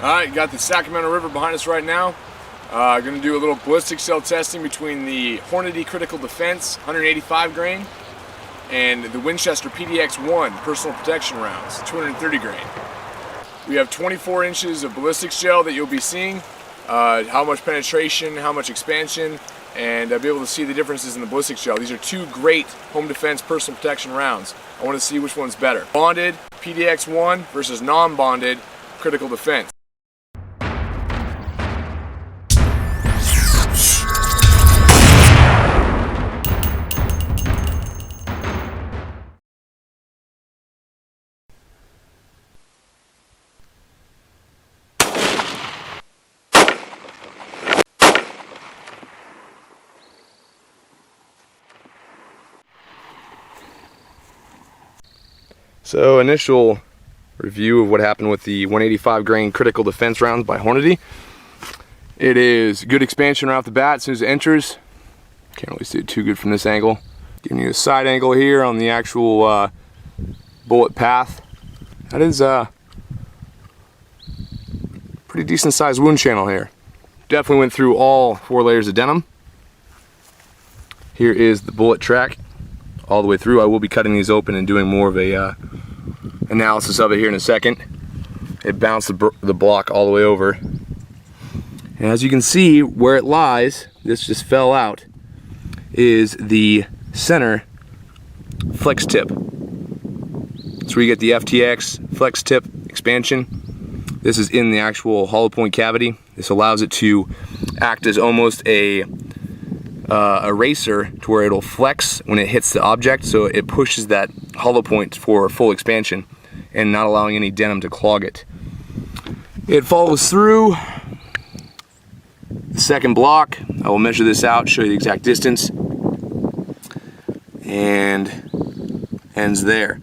Alright, got the Sacramento River behind us right now. Going to do a little ballistics gel testing between the Hornady Critical Defense 185 grain and the Winchester PDX1 personal protection rounds 230 grain. We have 24 inches of ballistics gel that you'll be seeing, how much penetration, how much expansion, and be able to see the differences in the ballistics gel. These are two great home defense personal protection rounds. I want to see which one's better. Bonded PDX1 versus non-bonded Critical Defense. So, initial review of what happened with the 185 grain Critical Defense rounds by Hornady. It is good expansion right off the bat as soon as it enters. Can't really see it too good from this angle. Giving you a side angle here on the actual bullet path. That is a pretty decent sized wound channel here. Definitely went through all 4 layers of denim. Here is the bullet track all the way through. I will be cutting these open and doing more of a analysis of it here in a second. It bounced the block all the way over. And as you can see, where it lies, this just fell out, is the center flex tip. That's where you get the FTX flex tip expansion. This is in the actual hollow point cavity. This allows it to act as almost a eraser to where it'll flex when it hits the object, so it pushes that hollow point for full expansion and not allowing any denim to clog it. It follows through the second block. I will measure this out, show you the exact distance, and ends there.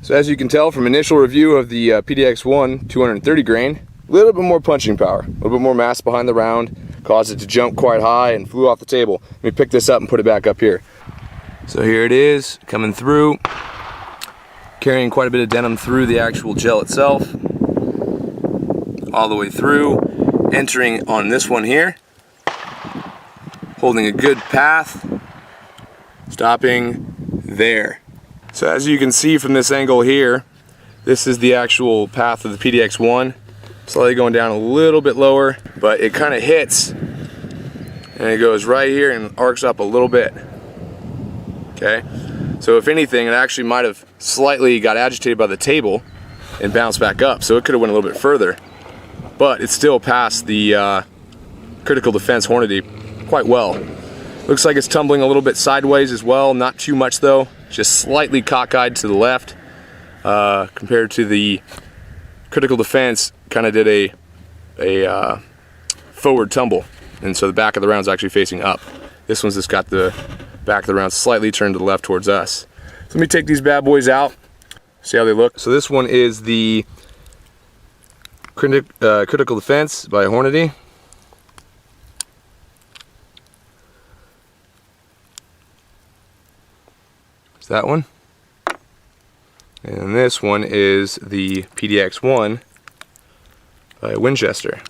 So as you can tell from initial review of the PDX1 230 grain, a little bit more punching power, a little bit more mass behind the round, caused it to jump quite high and flew off the table. Let me pick this up and put it back up here. So here it is, coming through, carrying quite a bit of denim through the actual gel itself, all the way through, entering on this one here, holding a good path, stopping there. So as you can see from this angle here, this is the actual path of the PDX1. Slightly going down a little bit lower, but it kind of hits and it goes right here and arcs up a little bit. Okay, so if anything, it actually might have slightly got agitated by the table and bounced back up, so it could have went a little bit further, but it's still past the Critical Defense Hornady quite well. Looks like it's tumbling a little bit sideways as well, not too much though, just slightly cockeyed to the left compared to the Critical Defense. Kind of did a forward tumble, and so the back of the round's actually facing up. This one's just got the back of the round slightly turned to the left towards us. So let me take these bad boys out, see how they look. So this one is the Critical Defense by Hornady. That one, and this one is the PDX1 by Winchester.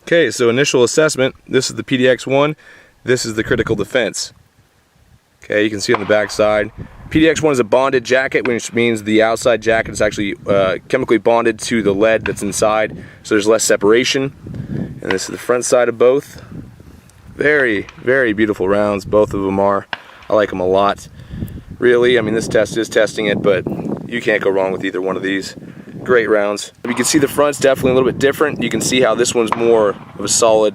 Okay, so initial assessment, this is the PDX1, this is the Critical Defense. Okay, you can see on the back side, PDX1 is a bonded jacket, which means the outside jacket is actually chemically bonded to the lead that's inside, so there's less separation. And this is the front side of both. Very, very beautiful rounds, both of them are. I like them a lot. Really, I mean, this test is testing it, but you can't go wrong with either one of these. Great rounds. You can see the front's definitely a little bit different. You can see how this one's more of a solid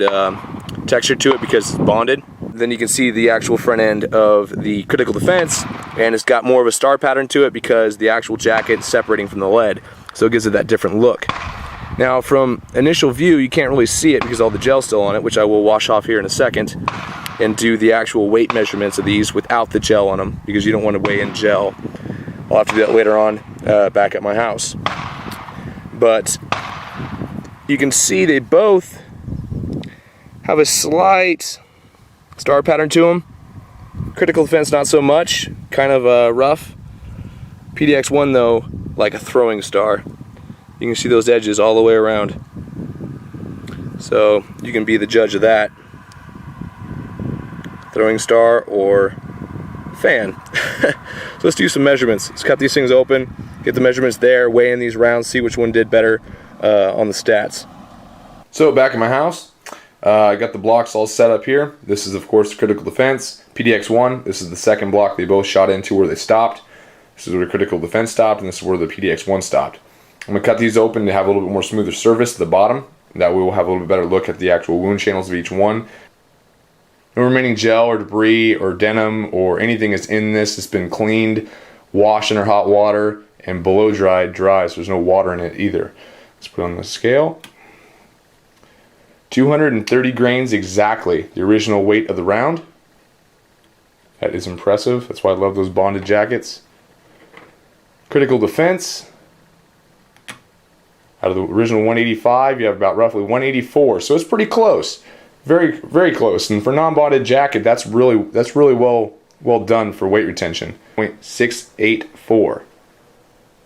texture to it because it's bonded. Then you can see the actual front end of the Critical Defense, and it's got more of a star pattern to it because the actual jacket is separating from the lead, so it gives it that different look. Now from initial view, you can't really see it because all the gel's still on it, which I will wash off here in a second, and do the actual weight measurements of these without the gel on them, because you don't want to weigh in gel I'll have to do that later on back at my house. But you can see they both have a slight star pattern to them. Critical Defense not so much, kind of rough. PDX1 though, like a throwing star. You can see those edges all the way around. So you can be the judge of that. Throwing star or fan. So let's do some measurements. Let's cut these things open, get the measurements there, weigh in these rounds, see which one did better on the stats. So back in my house, I got the blocks all set up here. This is of course Critical Defense, PDX1. This is the second block they both shot into where they stopped. This is where Critical Defense stopped, and this is where the PDX1 stopped. I'm going to cut these open to have a little bit more smoother surface to the bottom. That way we'll have a little bit better look at the actual wound channels of each one. No remaining gel or debris or denim or anything is in this. It's been cleaned, washed under hot water, and blow dried dry, so there's no water in it either. Let's put on the scale. 230 grains exactly, the original weight of the round. That is impressive. That's why I love those bonded jackets. Critical Defense, out of the original 185, you have about roughly 184, so it's pretty close, very, very close. And for non-bonded jacket, that's really well done for weight retention. 0.684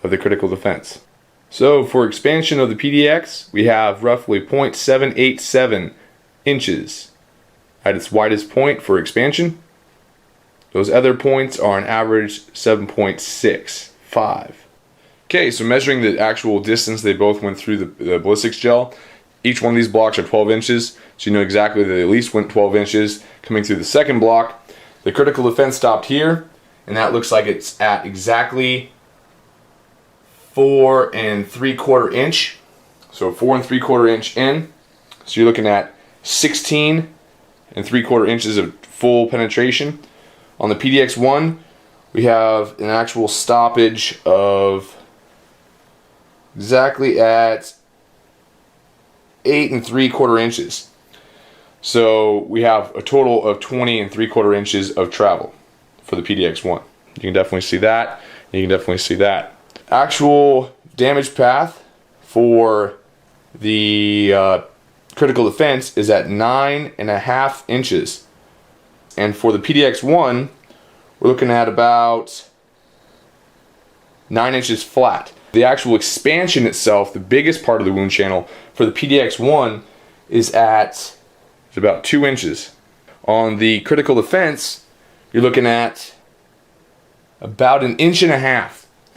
of the Critical Defense. So for expansion of the PDX, we have roughly 0.787 inches at its widest point for expansion. Those other points are on average 7.65. Okay, so measuring the actual distance they both went through the ballistics gel, each one of these blocks are 12 inches, so you know exactly that they at least went 12 inches. Coming through the second block, the Critical Defense stopped here, and that looks like it's at exactly 4 3/4 inch. So 4 3/4 inch in. So you're looking at 16 3/4 inches of full penetration. On the PDX1, we have an actual stoppage of exactly at 8 3/4 inches. So we have a total of 20 3/4 inches of travel for the PDX1. You can definitely see that. You can definitely see that. Actual damage path for the Critical Defense is at 9.5 inches. And for the PDX1, we're looking at about 9 inches flat. The actual expansion itself, the biggest part of the wound channel for the PDX1 is at about 2 inches. On the Critical Defense, you're looking at about 1.5 inches